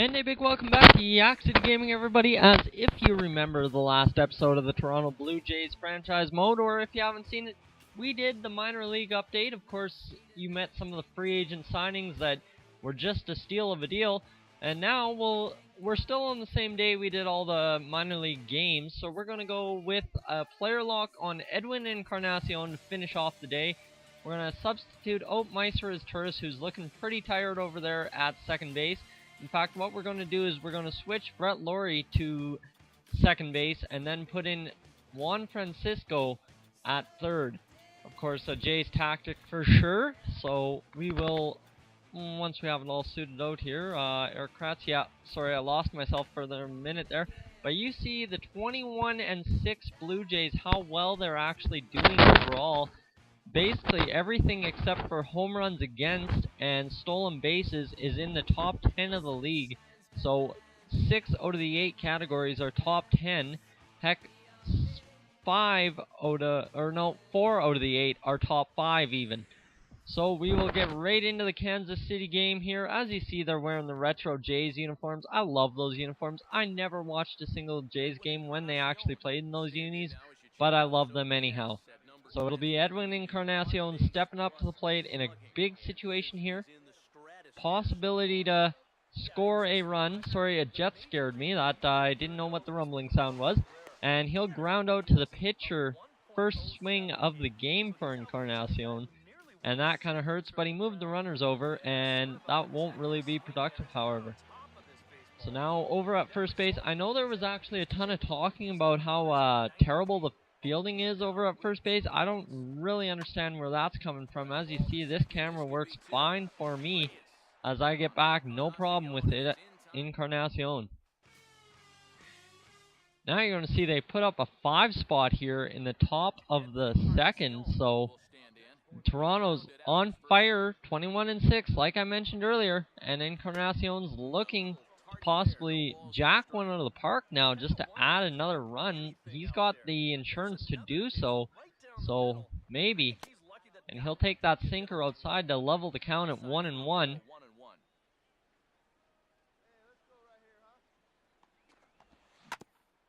And a big welcome back to Yak City Gaming, everybody. As if you remember the last episode of the Toronto Blue Jays franchise mode, or if you haven't seen it, we did the minor league update. Of course, you met some of the free agent signings that were just a steal of a deal. And now we're still on the same day we did all the minor league games, so we're going to go with a player lock on Edwin Encarnacion to finish off the day. We're going to substitute Oat Meister as Turris, who's looking pretty tired over there at second base. In fact, what we're going to do is we're going to switch Brett Lawrie to second base and then put in Juan Francisco at third. Of course, a Jays tactic for sure, so we will, once we have it all suited out here, Eric Kratz, yeah, sorry, I lost myself for a minute there. But you see the 21-6 Blue Jays, how well they're actually doing overall. Basically, everything except for home runs against and stolen bases is in the top 10 of the league. So 6 out of the 8 categories are top 10. Heck, 4 out of the 8 are top 5 even. So we will get right into the Kansas City game here. As you see, they're wearing the retro Jays uniforms. I love those uniforms. I never watched a single Jays game when they actually played in those unis, but I love them anyhow. So it'll be Edwin Encarnacion stepping up to the plate in a big situation here. Possibility to score a run. Sorry, a jet scared me. That I didn't know what the rumbling sound was. And he'll ground out to the pitcher. First swing of the game for Encarnacion. And that kind of hurts, but he moved the runners over, and that won't really be productive, however. So now over at first base, I know there was actually a ton of talking about how terrible the fielding is over at first base. I don't really understand where that's coming from. As you see, this camera works fine for me. As I get back, no problem with it. Encarnacion. Now you're going to see they put up a 5 spot here in the top of the second. So Toronto's on fire, 21-6, like I mentioned earlier. And Encarnacion's looking to possibly jack one out of the park now just to add another run. He's got the insurance to do so, so maybe. And he'll take that sinker outside to level the count at 1-1.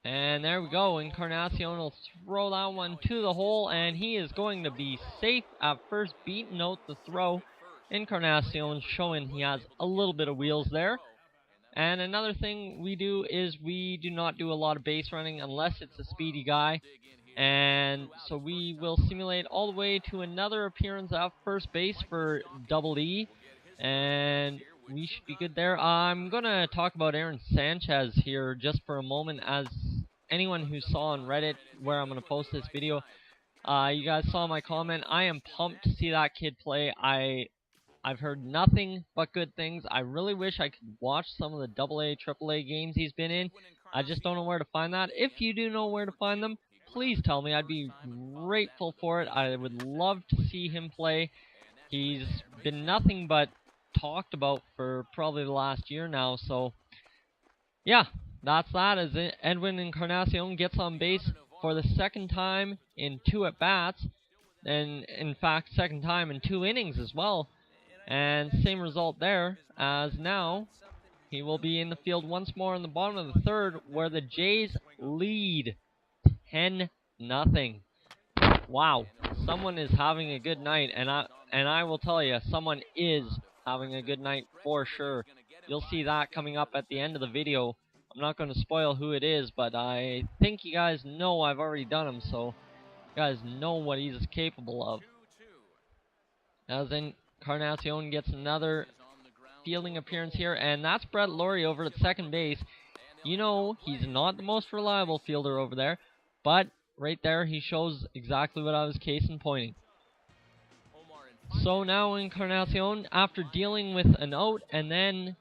And there we go. Encarnacion will throw that one to the hole, and he is going to be safe at first, beating out the throw. Encarnacion showing he has a little bit of wheels there. And another thing we do is we do not do a lot of base running unless it's a speedy guy. And so we will simulate all the way to another appearance at first base for Double E. And we should be good there. I'm going to talk about Aaron Sanchez here just for a moment. As anyone who saw on Reddit where I'm going to post this video, you guys saw my comment. I am pumped to see that kid play. I've heard nothing but good things. I really wish I could watch some of the AA, AAA games he's been in. I just don't know where to find that. If you do know where to find them, please tell me. I'd be grateful for it. I would love to see him play. He's been nothing but talked about for probably the last year now. So, yeah, that's that. As Edwin Encarnacion gets on base for the second time in 2 at-bats. And, in fact, second time in 2 innings as well. And same result there, as now he will be in the field once more in the bottom of the third, where the Jays lead 10-0. Wow, someone is having a good night, and I will tell you, someone is having a good night for sure. You'll see that coming up at the end of the video. I'm not going to spoil who it is, but I think you guys know I've already done him, so you guys know what he's capable of. As Encarnacion gets another fielding appearance here, and that's Brett Lawrie over at second base. You know, he's not the most reliable fielder over there, but right there he shows exactly what I was case in pointing. So now Encarnacion, after dealing with an out, and then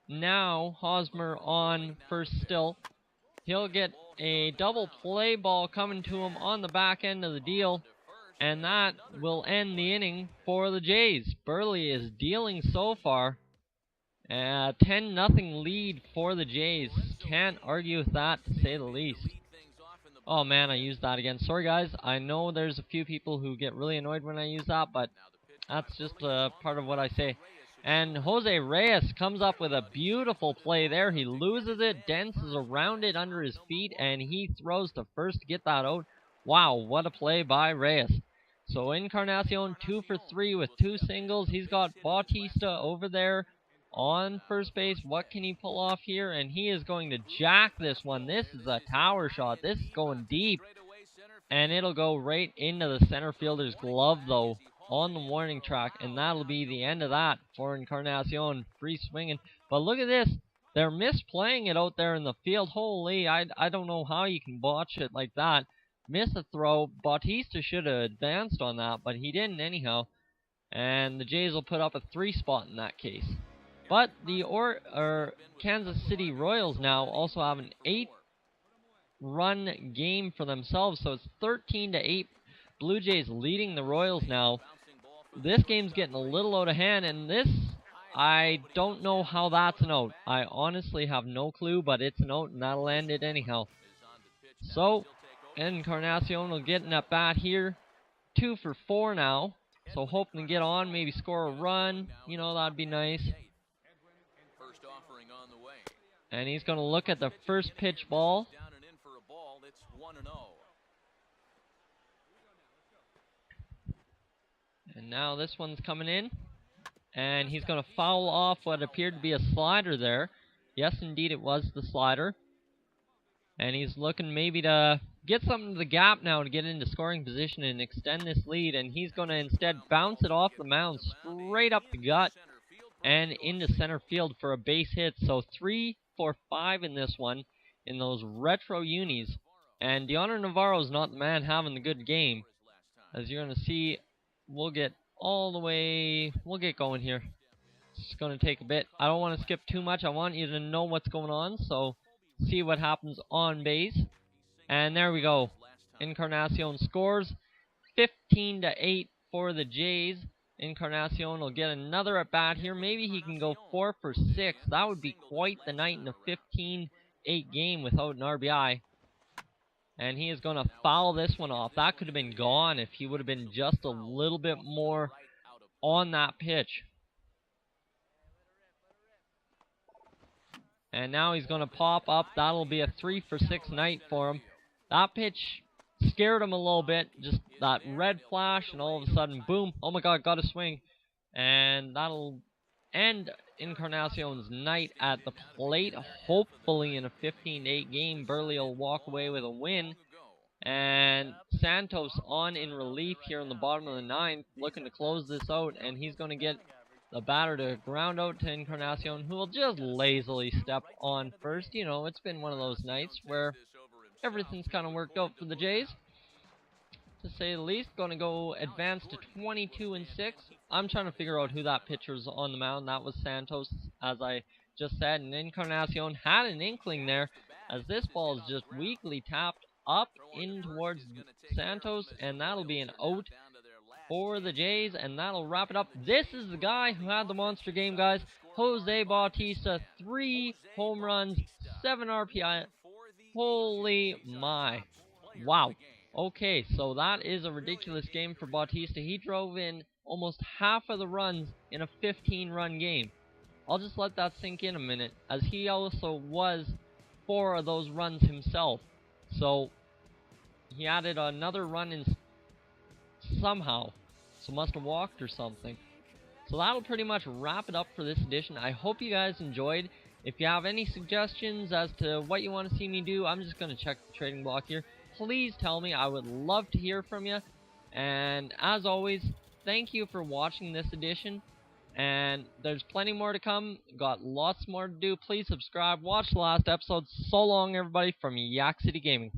now Hosmer on first still, he'll get a double play ball coming to him on the back end of the deal. And that will end the inning for the Jays. Burley is dealing so far. 10-0 lead for the Jays. Can't argue with that, to say the least. Oh man, I used that again. Sorry guys, I know there's a few people who get really annoyed when I use that, but that's just part of what I say. And Jose Reyes comes up with a beautiful play there. He loses it, dances around it under his feet, and he throws to first to get that out. Wow, what a play by Reyes. So Encarnacion 2 for 3 with 2 singles. He's got Bautista over there on first base. What can he pull off here? And he is going to jack this one. This is a tower shot. This is going deep. And it'll go right into the center fielder's glove, though, on the warning track. And that'll be the end of that for Encarnacion. Free swinging. But look at this. They're misplaying it out there in the field. Holy, I don't know how you can botch it like that. Miss a throw. Bautista should have advanced on that, but he didn't anyhow. And the Jays will put up a 3 spot in that case. But the Kansas City Royals now also have an 8-run game for themselves, so it's 13-8. Blue Jays leading the Royals now. This game's getting a little out of hand, and this, I don't know how that's an out. I honestly have no clue, but it's an out, and that'll end it anyhow. So, Encarnacion will get an at bat here. 2 for 4 now. So hoping to get on, maybe score a run. You know, that'd be nice. And he's going to look at the first pitch ball. And now this one's coming in. And he's going to foul off what appeared to be a slider there. Yes, indeed, it was the slider. And he's looking maybe to get something to the gap now to get into scoring position and extend this lead. And he's going to instead bounce it off the mound straight up the gut and into center field for a base hit. So 3 for 5 in this one in those retro unis. And Dioner Navarro's not the man having the good game. As you're going to see, we'll get all the way, we'll get going here. It's going to take a bit. I don't want to skip too much. I want you to know what's going on. So see what happens on base. And there we go. Encarnacion scores 15-8 for the Jays. Encarnacion will get another at bat here. Maybe he can go 4 for 6. That would be quite the night in a 15-8 game without an RBI. And he is going to foul this one off. That could have been gone if he would have been just a little bit more on that pitch. And now he's going to pop up. That'll be a 3 for 6 night for him. That pitch scared him a little bit. Just that red flash, and all of a sudden, boom. Oh my god, got a swing. And that'll end Encarnacion's night at the plate. Hopefully in a 15-8 game, Burley will walk away with a win. And Santos on in relief here in the bottom of the 9th, looking to close this out. And he's going to get the batter to ground out to Encarnacion, who will just lazily step on first. You know, it's been one of those nights where everything's kind of worked out for the Jays, to say the least. Going to go advance to 22-6. I'm trying to figure out who that pitcher's on the mound. That was Santos, as I just said. And Encarnacion had an inkling there, as this ball is just weakly tapped up in towards Santos, and that'll be an out for the Jays, and that'll wrap it up. This is the guy who had the monster game, guys. Jose Bautista, 3 home runs, 7 RPI. Holy my. Wow. Okay, so that is a ridiculous game for Bautista. He drove in almost half of the runs in a 15-run game. I'll just let that sink in a minute, as he also was 4 of those runs himself. So he added another run in somehow. So must have walked or something. So that'll pretty much wrap it up for this edition. I hope you guys enjoyed. If you have any suggestions as to what you want to see me do, I'm just going to check the trading block here. Please tell me. I would love to hear from you. And as always, thank you for watching this edition. And there's plenty more to come. Got lots more to do. Please subscribe. Watch the last episode. So long, everybody, from Yak City Gaming.